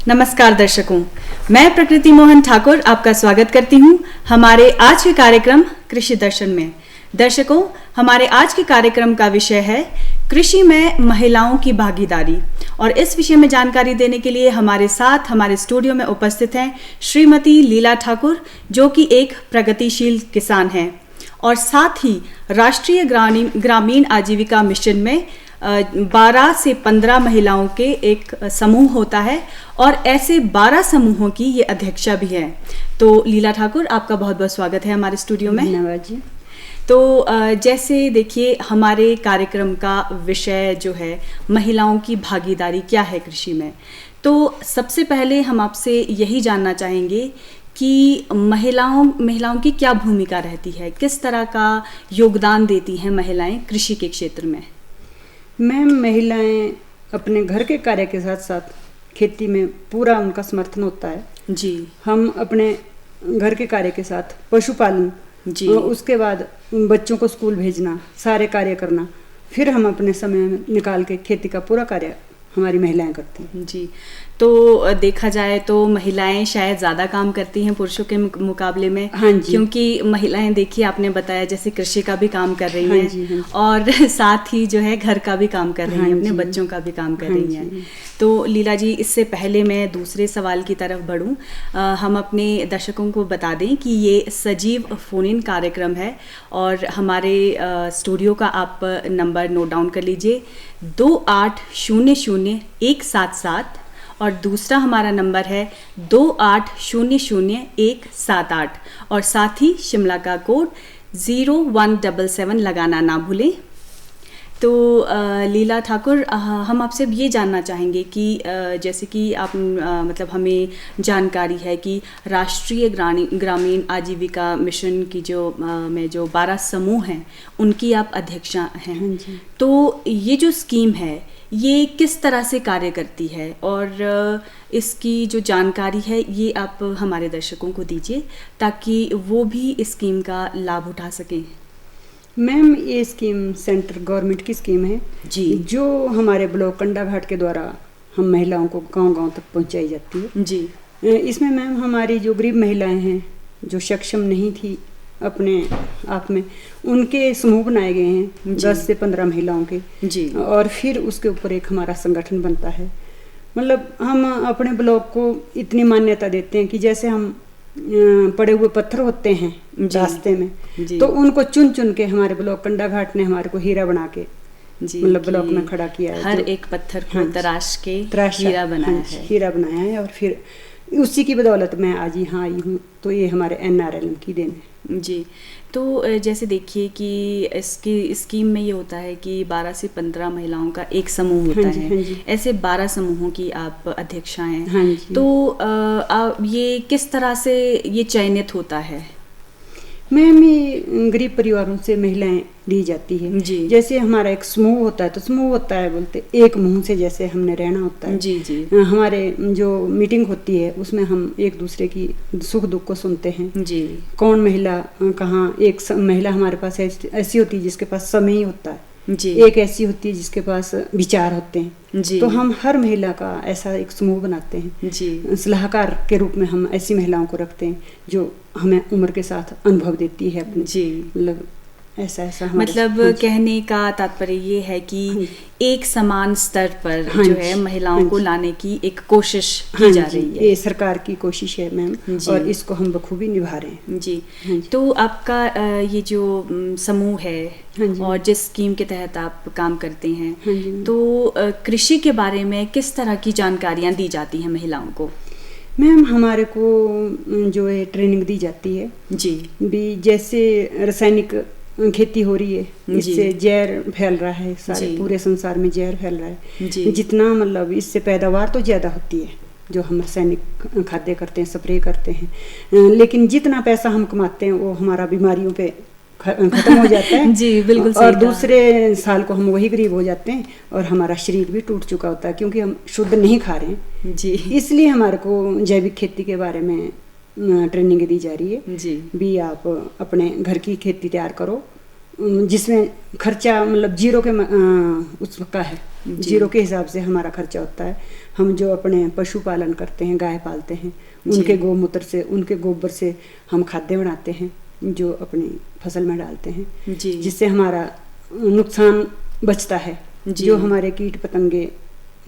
नमस्कार दर्शकों, मैं प्रकृति मोहन ठाकुर आपका स्वागत करती हूं हमारे आज के कार्यक्रम कृषि दर्शन में। दर्शकों, हमारे आज के कार्यक्रम का विषय है कृषि में महिलाओं की भागीदारी और इस विषय में जानकारी देने के लिए हमारे साथ हमारे स्टूडियो में उपस्थित हैं श्रीमती लीला ठाकुर, जो कि एक प्रगतिशील किसान हैं और साथ ही राष्ट्रीय ग्रामीण आजीविका मिशन में 12 से 15 महिलाओं के एक समूह होता है और ऐसे 12 समूहों की ये अध्यक्षा भी है। तो लीला ठाकुर, आपका बहुत बहुत स्वागत है हमारे स्टूडियो में। धन्यवाद जी। तो जैसे देखिए, हमारे कार्यक्रम का विषय जो है महिलाओं की भागीदारी क्या है कृषि में, तो सबसे पहले हम आपसे यही जानना चाहेंगे कि महिलाओं की क्या भूमिका रहती है, किस तरह का योगदान देती हैं महिलाएं कृषि के क्षेत्र में। मैम, महिलाएं अपने घर के कार्य के साथ साथ खेती में पूरा उनका समर्थन होता है जी। हम अपने घर के कार्य के साथ पशुपालन जी, उसके बाद बच्चों को स्कूल भेजना, सारे कार्य करना, फिर हम अपने समय निकाल के खेती का पूरा कार्य हमारी महिलाएं करती हैं जी। तो देखा जाए तो महिलाएं शायद ज़्यादा काम करती हैं पुरुषों के मुकाबले में। हाँ जी। क्योंकि महिलाएं, देखिए आपने बताया जैसे कृषि का भी काम कर रही हाँ हैं जी, हाँ जी। और साथ ही जो है घर का भी काम कर रही हाँ हैं, अपने जी। बच्चों का भी काम कर हाँ रही जी। हैं। तो लीला जी, इससे पहले मैं दूसरे सवाल की तरफ बढ़ूं, हम अपने दर्शकों को बता दें कि ये सजीव फोन इन कार्यक्रम है और हमारे स्टूडियो का आप नंबर नोट डाउन कर लीजिए 28000177 और दूसरा हमारा नंबर है 28000178 और साथ ही शिमला का कोड 0177 लगाना ना भूलें। तो लीला ठाकुर, हम आपसे ये जानना चाहेंगे कि जैसे कि आप मतलब हमें जानकारी है कि राष्ट्रीय ग्रामीण आजीविका मिशन की में जो 12 समूह हैं उनकी आप अध्यक्षा हैं। हाँ जी। तो ये जो स्कीम है ये किस तरह से कार्य करती है और इसकी जो जानकारी है ये आप हमारे दर्शकों को दीजिए ताकि वो भी इस स्कीम का लाभ उठा सकें। मैम, ये स्कीम सेंट्रल गवर्नमेंट की स्कीम है जी, जो हमारे ब्लॉक कंडाघाट के द्वारा हम महिलाओं को गांव-गांव तक पहुंचाई जाती है जी। इसमें मैम हमारी जो गरीब महिलाएं हैं, जो सक्षम नहीं थी अपने आप में, उनके समूह बनाए गए हैं 10 से 15 महिलाओं के जी। और फिर उसके ऊपर एक हमारा संगठन बनता है। मतलब हम अपने ब्लॉक को इतनी मान्यता देते हैं कि जैसे हम पड़े हुए पत्थर होते हैं रास्ते में, तो उनको चुन चुन के हमारे ब्लॉक कंडाघाट ने हमारे को हीरा बना के मतलब ब्लॉक में खड़ा किया है। हर एक पत्थर को तराश के हीरा बनाया है और फिर उसी की बदौलत मैं आज यहाँ आई हूँ। तो ये हमारे NRLM की देन है जी। तो जैसे देखिए कि इसकी स्कीम में ये होता है कि 12 से 15 महिलाओं का एक समूह होता है। हाँ जी। ऐसे 12 समूहों की आप अध्यक्षा हैं। हाँ जी। तो ये किस तरह से ये चयनित होता है? मैम, ये गरीब परिवारों से महिलाएं ली जाती है जी। जैसे हमारा एक समूह होता है, तो समूह होता है बोलते एक मुंह से जैसे हमने रहना होता है। जी जी। हमारे जो मीटिंग होती है उसमें हम एक दूसरे की सुख दुख को सुनते हैं जी। कौन महिला कहाँ। एक महिला हमारे पास ऐसी होती है जिसके पास समय होता है जी। एक ऐसी होती है जिसके पास विचार होते हैं जी। तो हम हर महिला का ऐसा एक समूह बनाते हैं जी। सलाहकार के रूप में हम ऐसी महिलाओं को रखते हैं जो हमें उम्र के साथ अनुभव देती है अपनी। जी। मतलब ऐसा मतलब कहने का तात्पर्य ये है कि एक समान स्तर पर जो है महिलाओं को लाने की एक कोशिश की जा रही है। ये सरकार की कोशिश है मैम और इसको हम बखूबी निभा रहे हैं जी। तो आपका ये जो समूह है और जिस स्कीम के तहत आप काम करते हैं, तो कृषि के बारे में किस तरह की जानकारियाँ दी जाती हैं महिलाओं को? मैम, हमारे को जो है ट्रेनिंग दी जाती है जी। भी जैसे रासायनिक खेती हो रही है, इससे जहर फैल रहा है, सारे पूरे संसार में जहर फैल रहा है। जितना मतलब इससे पैदावार तो ज़्यादा होती है जो हम रासायनिक खाद्य करते हैं, स्प्रे करते हैं, लेकिन जितना पैसा हम कमाते हैं वो हमारा बीमारियों पे खत्म हो जाता है जी, बिल्कुल सही। और दूसरे साल को हम वही गरीब हो जाते हैं और हमारा शरीर भी टूट चुका होता है क्योंकि हम शुद्ध नहीं खा रहे हैं जी। इसलिए हमारे को जैविक खेती के बारे में ट्रेनिंग दी जा रही है जी। भी आप अपने घर की खेती तैयार करो जिसमें खर्चा मतलब जीरो के उसका है, जीरो के हिसाब से हमारा खर्चा होता है। हम जो अपने पशु पालन करते हैं, गाय पालते हैं, उनके गौमूत्र से, उनके गोबर से हम खाद्य बनाते हैं जो अपनी फसल में डालते हैं, जिससे हमारा नुकसान बचता है। जो हमारे कीट पतंगे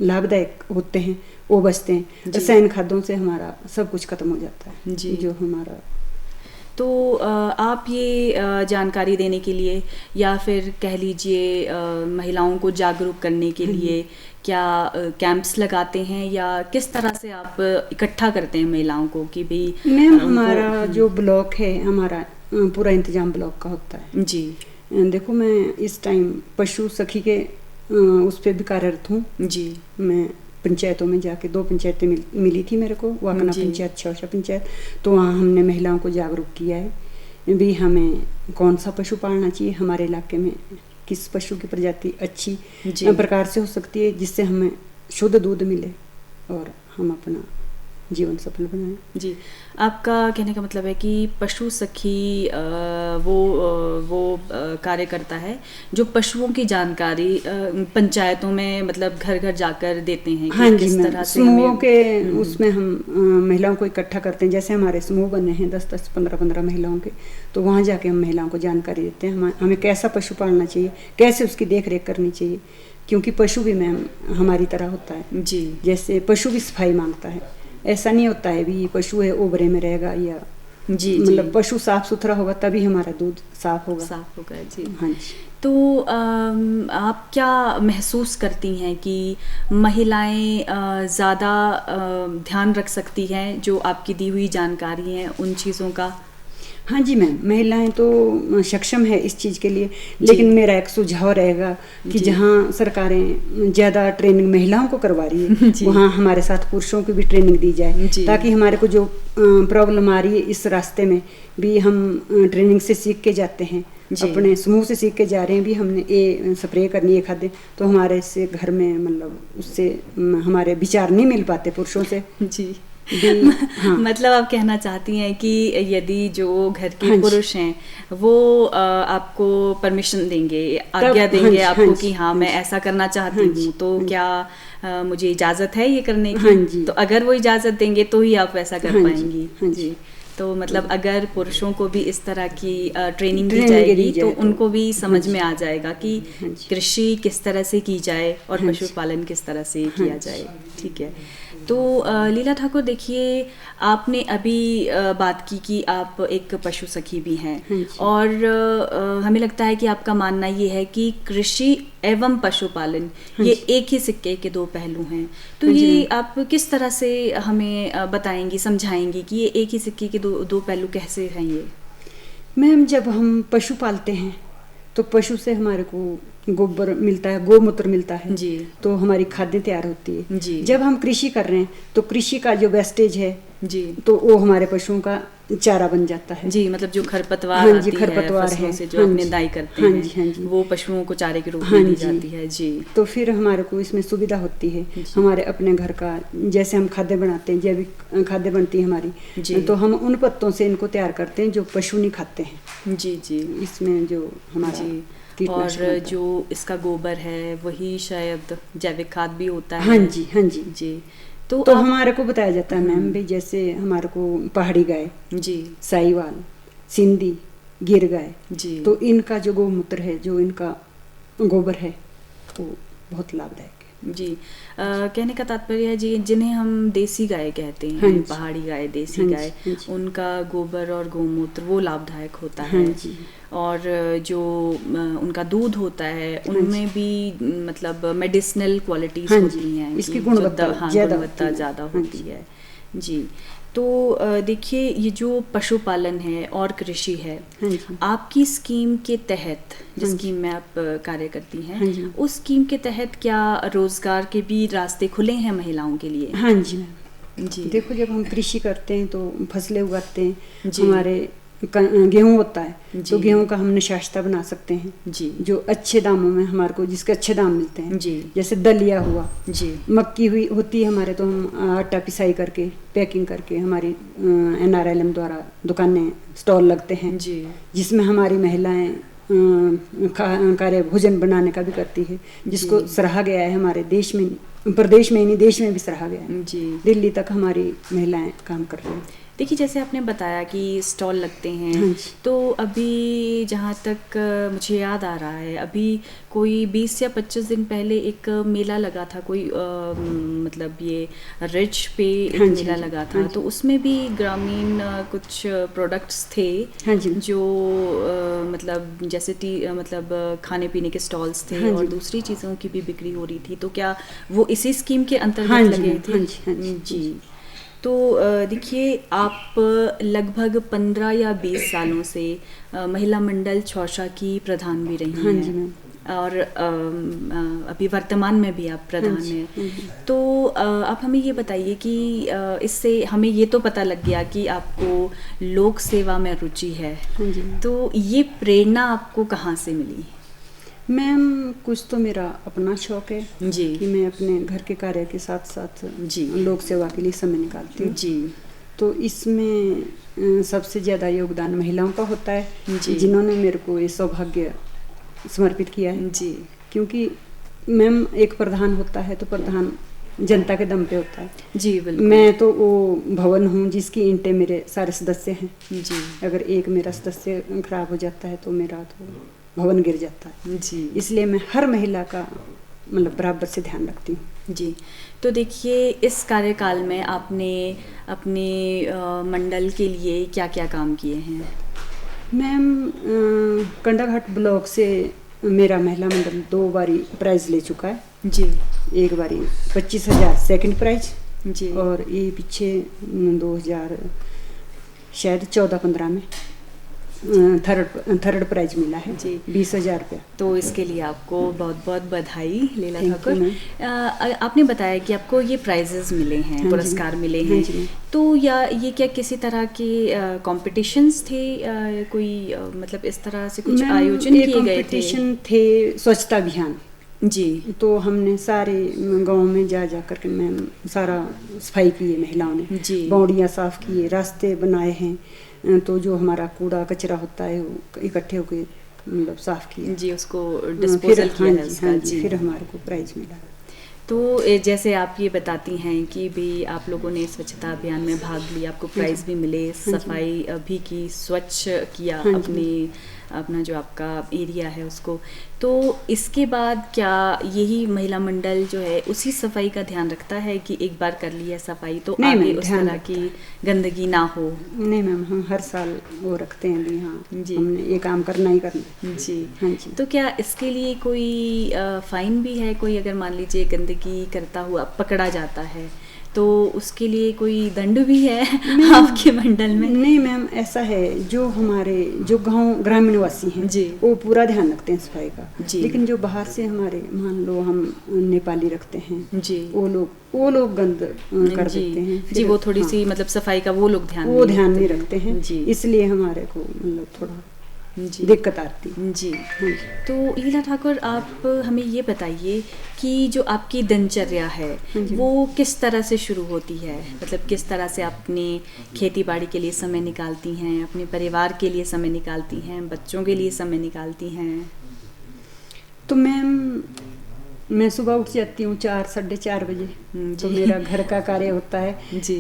लाभदायक होते हैं वो बचते हैं। रसायन खाद्यों से हमारा सब कुछ खत्म हो जाता है जो हमारा। तो आप ये जानकारी देने के लिए या फिर कह लीजिए महिलाओं को जागरूक करने के लिए क्या कैंप्स लगाते हैं या किस तरह से आप इकट्ठा करते हैं महिलाओं को कि भाई? मैम हमारा जो ब्लॉक है, हमारा पूरा इंतजाम ब्लॉक का होता है जी। देखो मैं इस टाइम पशु सखी के उस पर भी कार्यरत हूँ जी। मैं पंचायतों में जाके 2 पंचायतें मिली थी मेरे को, वाकना पंचायत, चौसा पंचायत, तो वहाँ हमने महिलाओं को जागरूक किया है भी हमें कौन सा पशु पालना चाहिए, हमारे इलाके में किस पशु की प्रजाति अच्छी प्रकार से हो सकती है जिससे हमें शुद्ध दूध मिले और हम अपना जीवन सफल बनाएं। जी, आपका कहने का मतलब है कि पशु सखी वो कार्य करता है जो पशुओं की जानकारी पंचायतों में मतलब घर घर जाकर देते हैं। हाँ जी, किस तरह से समूहों के उसमें हम महिलाओं को इकट्ठा करते हैं। जैसे हमारे समूह बने हैं 10-10, 15-15 महिलाओं के, तो वहाँ जाके हम महिलाओं को जानकारी देते हैं हमें कैसा पशु पालना चाहिए, कैसे उसकी देख रेख करनी चाहिए, क्योंकि पशु भी मैम हमारी तरह होता है जी। जैसे पशु भी सफाई मांगता है, ऐसा नहीं होता है भी पशु है ओबरे में रहेगा या जी, मतलब पशु साफ सुथरा होगा तभी हमारा दूध साफ होगा जी। हाँ जी। तो आप क्या महसूस करती हैं कि महिलाएं ज़्यादा ध्यान रख सकती हैं जो आपकी दी हुई जानकारी है उन चीज़ों का? हाँ जी मैम, महिलाएं तो सक्षम है इस चीज़ के लिए, लेकिन मेरा एक सुझाव रहेगा कि जहाँ सरकारें ज़्यादा ट्रेनिंग महिलाओं को करवा रही है वहाँ हमारे साथ पुरुषों की भी ट्रेनिंग दी जाए, ताकि हमारे को जो प्रॉब्लम आ रही है इस रास्ते में भी हम ट्रेनिंग से सीख के जाते हैं, अपने समूह से सीख के जा रहे हैं भी हमने ये स्प्रे करनी है खाद्य, तो हमारे से घर में मतलब उससे हमारे विचार नहीं मिल पाते पुरुषों से जी। हाँ। मतलब आप कहना चाहती हैं कि यदि जो घर के पुरुष हैं वो आपको परमिशन देंगे, आज्ञा देंगे आपको कि हाँ मैं ऐसा करना चाहती हूँ, तो क्या मुझे इजाज़त है ये करने की? तो अगर वो इजाज़त देंगे तो ही आप वैसा कर पाएंगी जी। तो मतलब अगर पुरुषों को भी इस तरह की ट्रेनिंग दी जाएगी तो उनको भी समझ में आ जाएगा कि कृषि किस तरह से की जाए और पशुपालन किस तरह से किया जाए। ठीक है। तो लीला ठाकुर, देखिए आपने अभी बात की कि आप एक पशु सखी भी हैं और हमें लगता है कि आपका मानना ये है कि कृषि एवं पशुपालन ये एक ही सिक्के के 2 पहलू हैं। तो ये आप किस तरह से हमें बताएंगी, समझाएंगी कि ये एक ही सिक्के के दो पहलू कैसे हैं ये? मैम, जब हम पशु पालते हैं तो पशु से हमारे को गोबर मिलता है, गोमूत्र मिलता है जी, तो हमारी खाद्य तैयार होती है जी। जब हम कृषि कर रहे हैं तो कृषि का जो वेस्टेज है जी, तो वो हमारे पशुओं का चारा बन जाता है जी। मतलब जो खरपतवार आती है फसलों से जो अपने दाई करते हैं वो पशुओं को चारे के रूप में दी जाती है जी। तो फिर हमारे को इसमें सुविधा होती है, हमारे अपने घर का जैसे हम खाद्य बनाते हैं, जैविक खाद्य बनती है हमारी, तो हम उन पत्तों से इनको तैयार करते हैं जो पशु नहीं खाते हैं जी जी। इसमें जो हमारा और जो इसका गोबर है वही शायद जैविक खाद भी होता है। हाँ जी, हाँ जी जी। तो हमारे को बताया जाता है मैम भी, जैसे हमारे को पहाड़ी गाय जी, साहिवाल, सिंधी, गिर गाय जी, तो इनका जो गोमूत्र है, जो इनका गोबर है वो बहुत लाभदायक है जी। कहने का तात्पर्य है जी, जिन्हें हम देसी गाय कहते हैं, पहाड़ी गाय, देसी गाय, उनका गोबर और गोमूत्र वो लाभदायक होता है और जो उनका दूध होता है उनमें भी मतलब मेडिसिनल क्वालिटीज होती हैं, इसकी गुणवत्ता ज़्यादा होती है जी। तो देखिए, ये जो पशुपालन है और कृषि है, आपकी स्कीम के तहत, जिस स्कीम में आप कार्य करती हैं, उस स्कीम के तहत क्या रोजगार के भी रास्ते खुले हैं महिलाओं के लिए? हाँ जी जी। देखो, जब हम कृषि करते हैं तो फसलें उगाते हैं, हमारे गेहूं होता है तो गेहूं का हम निशास्ता बना सकते हैं जी, जो अच्छे दामों में हमारे को, जिसके अच्छे दाम मिलते हैं जी। जैसे दलिया हुआ जी, मक्की हुई होती है हमारे, तो हम आटा पिसाई करके पैकिंग करके हमारी NRLM द्वारा दुकानें, स्टॉल लगते हैं जी, जिसमें हमारी महिलाएं कार्य भोजन बनाने का भी करती है, जिसको सराहा गया है हमारे देश में, प्रदेश में ही नहीं देश में भी सराहा गया है जी। दिल्ली तक हमारी महिलाएं काम कर रही हैं। देखिए, जैसे आपने बताया कि स्टॉल लगते हैं, तो अभी जहाँ तक मुझे याद आ रहा है, अभी कोई 20 या 25 दिन पहले एक मेला लगा था, कोई मतलब ये रिच पे एक मेला लगा था, तो उसमें भी ग्रामीण कुछ प्रोडक्ट्स थे जो मतलब जैसे मतलब खाने पीने के स्टॉल्स थे और दूसरी चीज़ों की भी बिक्री हो रही थी। तो क्या वो इसी स्कीम के अंतर्गत लगे थे? जी। तो देखिए, आप लगभग 15 या 20 सालों से महिला मंडल चौसा की प्रधान भी रही हैं और अभी वर्तमान में भी आप प्रधान हैं। तो आप हमें ये बताइए कि इससे हमें ये तो पता लग गया कि आपको लोक सेवा में रुचि है, तो ये प्रेरणा आपको कहाँ से मिली? मैम, कुछ तो मेरा अपना शौक है जी कि मैं अपने घर के कार्य के साथ साथ जी लोक सेवा के लिए समय निकालती हूँ जी। तो इसमें सबसे ज़्यादा योगदान महिलाओं का होता है जिन्होंने मेरे को ये सौभाग्य समर्पित किया है जी। क्योंकि मैम, एक प्रधान होता है तो प्रधान जनता के दम पे होता है जी। बिल्कुल। मैं तो वो भवन हूँ जिसकी ईंटें मेरे सारे सदस्य हैं जी। अगर एक मेरा सदस्य खराब हो जाता है तो मेरा तो भवन गिर जाता है जी। इसलिए मैं हर महिला का मतलब बराबर से ध्यान रखती हूँ जी। तो देखिए, इस कार्यकाल में आपने अपने मंडल के लिए क्या क्या काम किए हैं? मैम, कंडाघाट ब्लॉक से मेरा महिला मंडल 2 बारी प्राइज ले चुका है जी। एक बारी 25,000 सेकंड प्राइज जी, और ये पीछे 2000 शायद 14-15 में थर्ड प्राइज मिला है जी, 20,000 रुपया। तो इसके लिए आपको बहुत बहुत बधाई लीला ठाकुर। आपने बताया कि आपको ये प्राइजेस मिले हैं, पुरस्कार मिले हैं, तो या ये क्या किसी तरह के कॉम्पिटिशन्स थे, कोई मतलब इस तरह से कुछ आयोजन किए गए थे? कॉम्पिटिशन थे, स्वच्छता अभियान जी। तो हमने सारे गांव में जा करके मैम सारा सफाई की है महिलाओं ने जी। बाउंडियाँ साफ किए, रास्ते बनाए हैं, तो जो हमारा कूड़ा कचरा होता है वो इकट्ठे होके मतलब साफ किए जी, उसको डिस्पोजल किया है उसका जी। फिर हमारे को प्राइज मिला। तो जैसे आप ये बताती हैं कि भी आप लोगों ने स्वच्छता अभियान में भाग लिया, आपको प्राइज भी मिले, सफाई भी की, स्वच्छ किया अपना जो आपका एरिया है उसको, तो इसके बाद क्या यही महिला मंडल जो है उसी सफाई का ध्यान रखता है कि एक बार कर ली है सफाई तो आगे उस तरह की गंदगी ना हो? नहीं मैम, हम हर साल वो रखते हैं भी, हाँ जी, हमने ये काम करना ही करना जी। हाँ जी। तो क्या इसके लिए कोई फाइन भी है? कोई अगर मान लीजिए गंदगी करता हुआ पकड़ा जाता है तो उसके लिए कोई दंड भी है आपके मंडल में? नहीं मैम, ऐसा है, जो हमारे जो गांव ग्रामीण वासी हैं जी, वो पूरा ध्यान रखते हैं सफाई का जी। लेकिन जो बाहर से हमारे, मान लो हम नेपाली रखते हैं जी, वो लोग गंद कर देते हैं जी, वो थोड़ी सी मतलब सफाई का वो लोग ध्यान नहीं रखते हैं जी। इसलिए हमारे को मतलब थोड़ा दिक्कत आती जी। तो लीला ठाकुर, आप हमें ये बताइए कि जो आपकी दिनचर्या है वो किस तरह से शुरू होती है? मतलब किस तरह से आप अपनी खेती बाड़ी के लिए समय निकालती हैं, अपने परिवार के लिए समय निकालती हैं, बच्चों के लिए समय निकालती हैं? तो मैम, मैं सुबह उठ जाती हूँ 4-4:30 बजे, तो मेरा घर का कार्य होता है जी।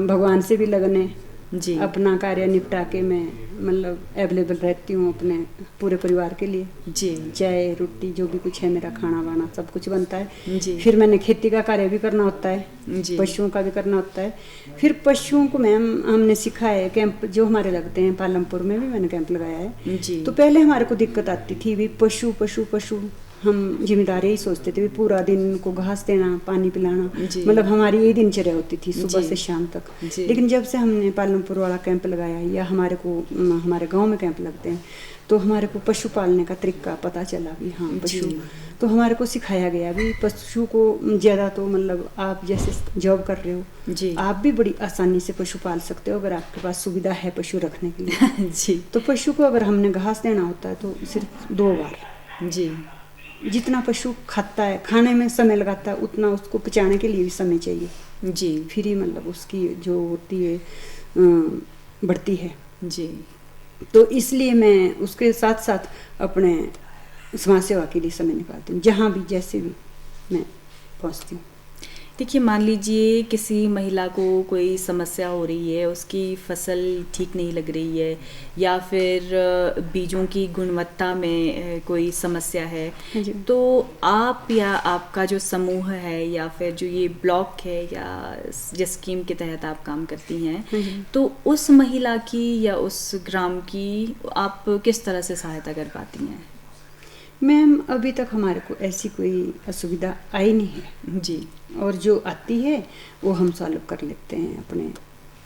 भगवान से भी लगन है जी। अपना कार्य निपटा के मैं मतलब अवेलेबल रहती हूँ अपने पूरे परिवार के लिए जी। चाय रोटी जो भी कुछ है, मेरा खाना वाना सब कुछ बनता है जी। फिर मैंने खेती का कार्य भी करना होता है जी। पशुओं का भी करना होता है। फिर पशुओं को मैम हमने सिखाया है, कैंप जो हमारे लगते हैं पालमपुर में भी मैंने कैंप लगाया है जी। तो पहले हमारे को दिक्कत आती थी भी पशु हम जिम्मेदारी ही सोचते थे, पूरा दिन उनको घास देना, पानी पिलाना, मतलब हमारी यही दिनचर्या होती थी सुबह से शाम तक। लेकिन जब से हमने पालमपुर वाला कैंप लगाया या हमारे गांव में कैंप लगते हैं तो हमारे को पशु पालने का तरीका पता चला भी, हाँ पशु तो हमारे को सिखाया गया भी। पशु को ज़्यादा तो मतलब आप जैसे जॉब कर रहे हो जी, आप भी बड़ी आसानी से पशु पाल सकते हो अगर आपके पास सुविधा है पशु रखने के लिए जी। तो पशु को अगर हमने घास देना होता है तो सिर्फ 2 बार जी। जितना पशु खाता है, खाने में समय लगाता है, उतना उसको पचाने के लिए भी समय चाहिए जी। फिर ही मतलब उसकी जो होती है बढ़ती है जी। तो इसलिए मैं उसके साथ साथ अपने समाज सेवा के लिए समय निकालती हूँ, जहाँ भी जैसे भी मैं पहुँचती हूँ। देखिए, मान लीजिए किसी महिला को कोई समस्या हो रही है, उसकी फसल ठीक नहीं लग रही है, या फिर बीजों की गुणवत्ता में कोई समस्या है, तो आप या आपका जो समूह है या फिर जो ये ब्लॉक है या जिस स्कीम के तहत आप काम करती हैं, तो उस महिला की या उस ग्राम की आप किस तरह से सहायता कर पाती हैं? मैम, अभी तक हमारे को ऐसी कोई असुविधा आई नहीं है जी। और जो आती है वो हम सॉल्व कर लेते हैं अपने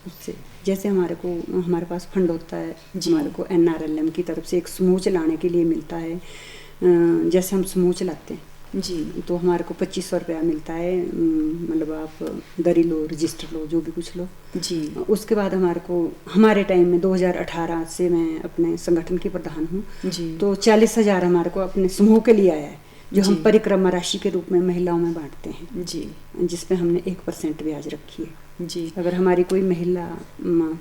उससे। जैसे हमारे पास फंड होता है, हमारे को NRLM की तरफ से एक समूह चलाने के लिए मिलता है। जैसे हम समूह चलाते हैं जी, तो हमारे को 2500 रुपया मिलता है। मतलब आप दरी लो, रजिस्टर लो, जो भी कुछ लो जी। उसके बाद हमारे टाइम में 2018 से मैं अपने संगठन की प्रधान हूँ जी। तो 40,000 हमारे को अपने समूह के लिए आया है, जो हम परिक्रमा राशि के रूप में महिलाओं में बांटते हैं जी, जिसमें हमने 1% ब्याज रखी है जी। अगर हमारी कोई महिला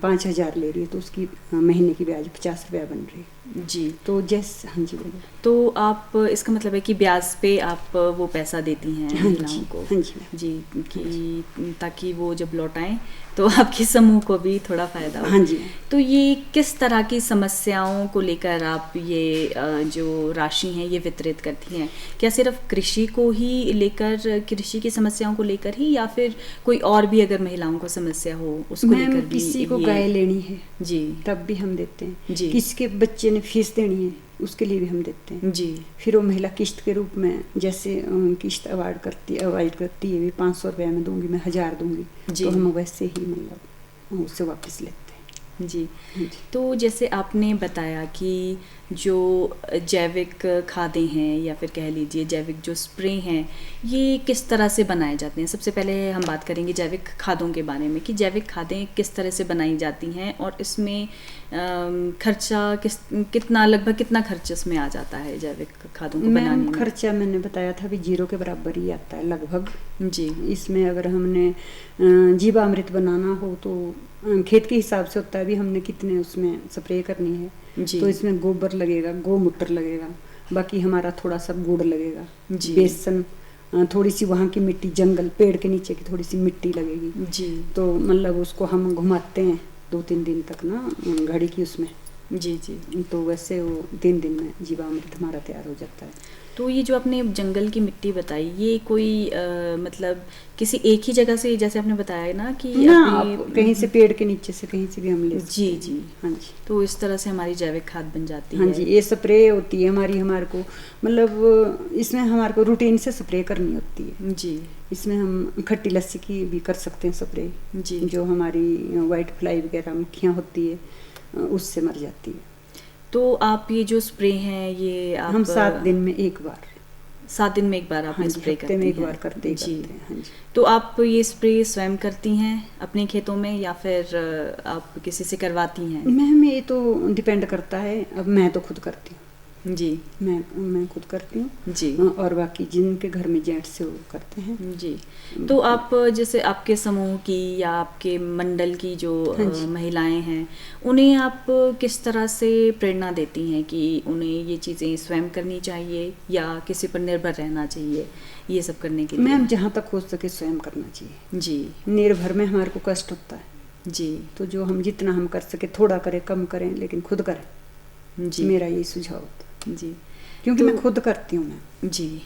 5,000 ले रही है तो उसकी महीने की ब्याज 50 रुपया बन रही है जी। तो जैसे हाँ जी बोलिए। तो आप इसका मतलब है कि ब्याज पे आप वो पैसा देती हैं महिलाओं को? हाँ जी जी, कि ताकि वो जब लौटाएं तो आपके समूह को भी थोड़ा फायदा हो। हाँ जी। तो ये किस तरह की समस्याओं को लेकर आप ये जो राशि है ये वितरित करती हैं? क्या सिर्फ कृषि को ही लेकर, कृषि की समस्याओं को लेकर ही, या फिर कोई और भी अगर महिलाओं को समस्या हो उसको लेकर भी? किसी को गाय लेनी है जी, तब भी हम देते हैं जी। किसी के बच्चे ने फीस देनी है उसके लिए भी हम देते हैं जी। फिर वो महिला किस्त के रूप में जैसे किस्त अवार्ड करती है भी 500 रुपया में दूंगी, मैं 1000 दूंगी तो हम वैसे ही मतलब उससे वापस लेते हैं। जी। तो जैसे आपने बताया कि जो जैविक खादें हैं या फिर कह लीजिए जैविक जो स्प्रे हैं ये किस तरह से बनाए जाते हैं। सबसे पहले हम बात करेंगे जैविक खादों के बारे में कि जैविक खादें किस तरह से बनाई जाती हैं और इसमें खर्चा लगभग कितना खर्च इसमें आ जाता है जैविक खादों को बनाने में? खर्चा मैंने बताया था भी 0 के बराबर ही आता है लगभग। जी। इसमें अगर हमने जीवामृत बनाना हो तो खेत के हिसाब से होता है भी हमने कितने उसमें स्प्रे करनी है जी। तो इसमें गोबर लगेगा, गोमूत्र लगेगा, बाकी हमारा थोड़ा सा गुड़ लगेगा, बेसन, थोड़ी सी वहाँ की मिट्टी, जंगल पेड़ के नीचे की थोड़ी सी मिट्टी लगेगी जी। तो मतलब उसको हम घुमाते हैं 2-3 दिन तक ना घड़ी की उसमें जी जी। तो वैसे वो 3 दिन में जीवामृत हमारा तैयार हो जाता है। तो ये जो आपने जंगल की मिट्टी बताई ये कोई मतलब किसी एक ही जगह से, जैसे आपने बताया ना कि कहीं से पेड़ के नीचे से कहीं से भी हम ले जी जी। हाँ जी। तो इस तरह से हमारी जैविक खाद बन जाती है। हाँ जी। ये स्प्रे होती है हमारे को मतलब इसमें हमारे को रूटीन से स्प्रे करनी होती है जी। इसमें हम खट्टी लस्सी की भी कर सकते हैं स्प्रे जी। जो हमारी वाइट फ्लाई वगैरह मक्खियाँ होती है उससे मर जाती है। तो आप ये जो स्प्रे हैं ये आप हम 7 दिन में एक बार 7 दिन में एक बार आप स्प्रे करते हैं? एक बार करते हैं। हाँ जी। तो आप ये स्प्रे स्वयं करती हैं अपने खेतों में या फिर आप किसी से करवाती हैं? मैम ये तो डिपेंड करता है। अब मैं तो खुद करती हूँ जी। मैं खुद करती हूँ जी। और बाकी जिनके घर में जेंट्स से वो करते हैं जी। तो आप जैसे आपके समूह की या आपके मंडल की जो महिलाएं हैं उन्हें आप किस तरह से प्रेरणा देती हैं कि उन्हें ये चीज़ें स्वयं करनी चाहिए या किसी पर निर्भर रहना चाहिए ये सब करने के लिए? मैम जहाँ तक हो सके स्वयं करना चाहिए जी। निर्भर में हमारे को कष्ट होता है जी। तो जो हम जितना हम कर सके, थोड़ा करें कम करें लेकिन खुद करें जी। मेरा यही सुझाव होता है जी। क्योंकि मैं खुद करती हूँ मैं जी।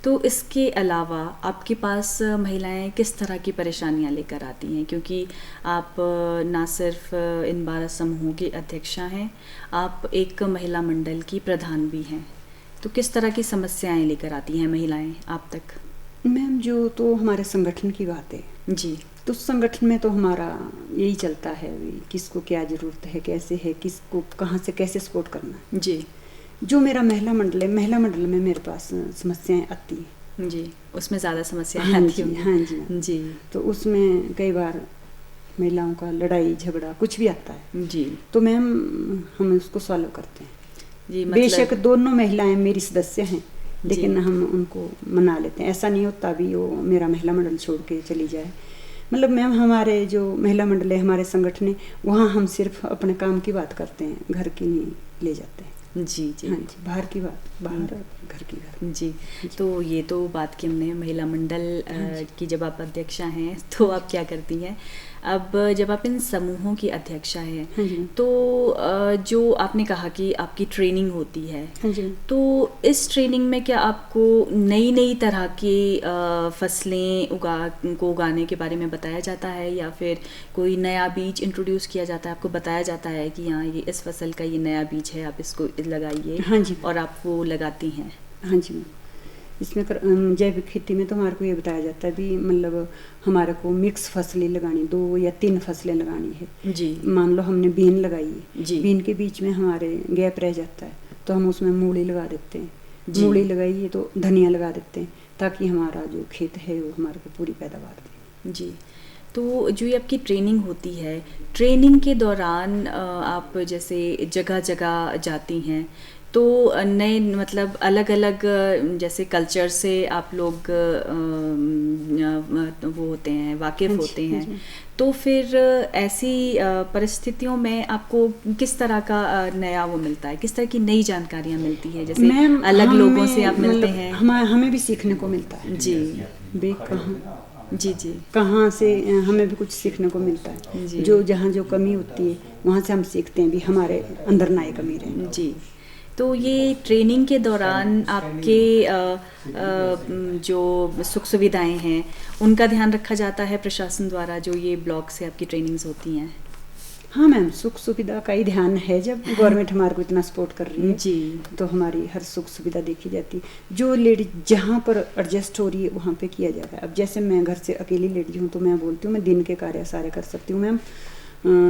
तो इसके अलावा आपके पास महिलाएं किस तरह की परेशानियां लेकर आती हैं? क्योंकि आप ना सिर्फ इन 12 समूहों की अध्यक्षा हैं, आप एक महिला मंडल की प्रधान भी हैं। तो किस तरह की समस्याएं लेकर आती हैं महिलाएं आप तक? मैम जो तो हमारे संगठन की बात है जी। तो संगठन में तो हमारा यही चलता है किसको क्या ज़रूरत है, कैसे है, किसको कहाँ से कैसे सपोर्ट करना जी। जो मेरा महिला मंडल है, महिला मंडल में मेरे पास समस्याएं आती हैं जी। उसमें ज़्यादा समस्याएं आती हैं? हाँ जी जी। तो उसमें कई बार महिलाओं का लड़ाई झगड़ा कुछ भी आता है जी। तो मैम हम उसको सॉल्व करते हैं जी। बेशक दोनों महिलाएं मेरी सदस्य हैं लेकिन हम उनको मना लेते हैं। ऐसा नहीं होता भी वो मेरा महिला मंडल छोड़ के चली जाए, मतलब मैम हमारे जो महिला मंडल है, हमारे संगठन है, वहाँ हम सिर्फ अपने काम की बात करते हैं, घर की नहीं ले जाते हैं। जी जी, हाँ जी, बाहर की बात बाहर, घर की घर। जी, तो ये तो बात की हमने महिला मंडल की, जब आप अध्यक्षा हैं तो आप क्या करती हैं। अब जब आप इन समूहों की अध्यक्षा हैं तो जो आपने कहा कि आपकी ट्रेनिंग होती है, तो इस ट्रेनिंग में क्या आपको नई नई तरह की फसलें उगाने के बारे में बताया जाता है, या फिर कोई नया बीज इंट्रोड्यूस किया जाता है, आपको बताया जाता है कि हाँ ये इस फसल का ये नया बीज है, आप इसको लगाइए? हाँ जी, और आप वो लगाती हैं? हाँ जी, इसमें जैविक खेती में तो हमारे को ये बताया जाता है भी, मतलब हमारे को मिक्स फसलें लगानी, 2 या 3 फसलें लगानी है जी। मान लो हमने बीन लगाई है, बीन के बीच में हमारे गैप रह जाता है तो हम उसमें मूली लगा देते हैं, मूली लगाइए तो धनिया लगा देते हैं, ताकि हमारा जो खेत है वो हमारे को पूरी पैदावार दे। जी, तो जो ये आपकी ट्रेनिंग होती है, ट्रेनिंग के दौरान आप जैसे जगह जगह जाती हैं तो नए मतलब अलग अलग जैसे कल्चर से आप लोग वो होते हैं, वाकिफ़ होते हैं, तो फिर ऐसी परिस्थितियों में आपको किस तरह का नया वो मिलता है, किस तरह की नई जानकारियाँ मिलती है, जैसे अलग लोगों से आप मिलते हैं? हमें भी सीखने को मिलता है जी, बे कहाँ जी जी, कहाँ से हमें भी कुछ सीखने को मिलता है, जो जहाँ जो कमी होती है वहाँ से हम सीखते हैं भी हमारे अंदर ना ये कमी रहे। जी, तो ये ट्रेनिंग के दौरान आपके जो सुख सुविधाएं हैं उनका ध्यान रखा जाता है प्रशासन द्वारा, जो ये ब्लॉक से आपकी ट्रेनिंग्स होती हैं? हाँ मैम, सुख सुविधा का ही ध्यान है, जब गवर्नमेंट हमारे को इतना सपोर्ट कर रही है जी, तो हमारी हर सुख सुविधा देखी जाती है। जो लेडीज जहाँ पर एडजस्ट हो रही है वहाँ पे किया जा रहा है। अब जैसे मैं घर से अकेली लेडीज हूँ तो मैं बोलती हूँ मैं दिन के कार्य सारे कर सकती हूँ मैम,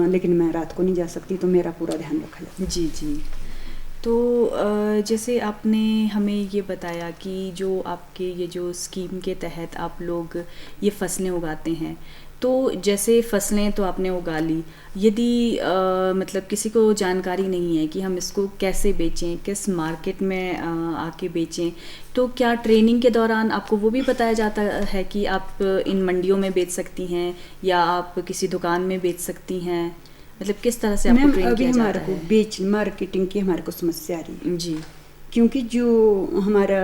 लेकिन मैं रात को नहीं जा सकती, तो मेरा पूरा ध्यान रखा जाता है। जी जी, तो जैसे आपने हमें ये बताया कि जो आपके ये जो स्कीम के तहत आप लोग ये फसलें उगाते हैं, तो जैसे फसलें तो आपने उगा ली, यदि मतलब किसी को जानकारी नहीं है कि हम इसको कैसे बेचें, किस मार्केट में आके बेचें, तो क्या ट्रेनिंग के दौरान आपको वो भी बताया जाता है कि आप इन मंडियों में बेच सकती हैं या आप किसी दुकान में बेच सकती हैं? मतलब किस तरह से आपको ट्रेन किया जाता है? बेच मार्केटिंग की हमारे को समस्या आ रही है जी, क्योंकि जो हमारा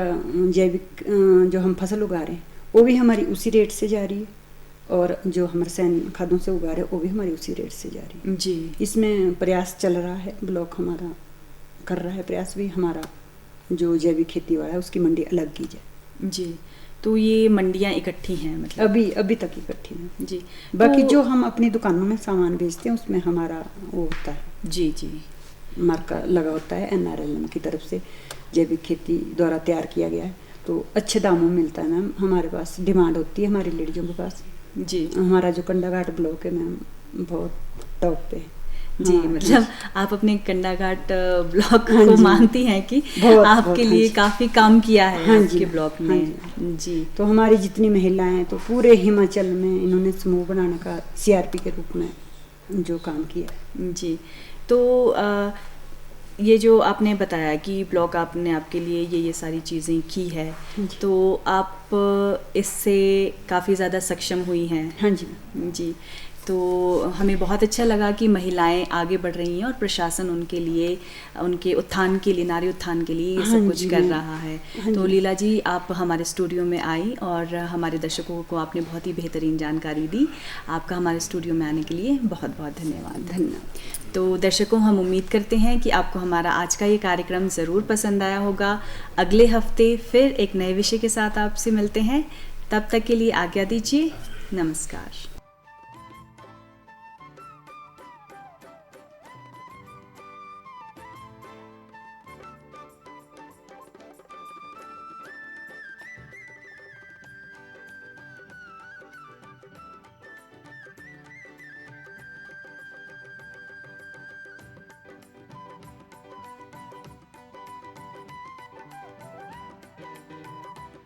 जैविक जो हम फसल उगा रहे हैं वो भी हमारी उसी रेट से जा रही है, और जो हम रसायन खादों से उगा रहे हैं वो भी हमारी उसी रेट से जा रही है। जी, इसमें प्रयास चल रहा है, ब्लॉक हमारा कर रहा है प्रयास भी, हमारा जो जैविक खेती वाला है उसकी मंडी अलग की जाए। जी, तो ये मंडियाँ इकट्ठी हैं मतलब? अभी तक इकट्ठी हैं जी। बाकी तो, जो हम अपनी दुकानों में सामान बेचते हैं उसमें हमारा वो होता है, जी जी, मार्का लगा होता है, NRLM की तरफ से जैविक खेती द्वारा तैयार किया गया है, तो अच्छे दामों में मिलता है मैम। हमारे पास डिमांड होती है हमारी लेडीजों के पास। जी, हमारा जो कंडाघाट ब्लॉक है मैम बहुत टॉप पे है। जी, मतलब आप अपने कंडाघाट ब्लॉक को मानती हैं कि आपके लिए काफ़ी काम किया है आपके ब्लॉक में? जी, तो हमारी जितनी महिलाएं तो पूरे हिमाचल में इन्होंने समूह बनाने का CRP के रूप में जो काम किया। जी, तो ये जो आपने बताया कि ब्लॉक आपने आपके लिए ये सारी चीज़ें की है, तो आप इससे काफ़ी ज़्यादा सक्षम हुई हैं? हाँ जी जी, तो हमें बहुत अच्छा लगा कि महिलाएं आगे बढ़ रही हैं और प्रशासन उनके लिए, उनके उत्थान के लिए, नारी उत्थान के लिए ये सब कुछ कर रहा है। तो लीला जी, आप हमारे स्टूडियो में आई और हमारे दर्शकों को आपने बहुत ही बेहतरीन जानकारी दी। आपका हमारे स्टूडियो में आने के लिए बहुत बहुत धन्यवाद। तो दर्शकों, हम उम्मीद करते हैं कि आपको हमारा आज का ये कार्यक्रम ज़रूर पसंद आया होगा। अगले हफ्ते फिर एक नए विषय के साथ आपसे मिलते हैं, तब तक के लिए आज्ञा दीजिए। नमस्कार।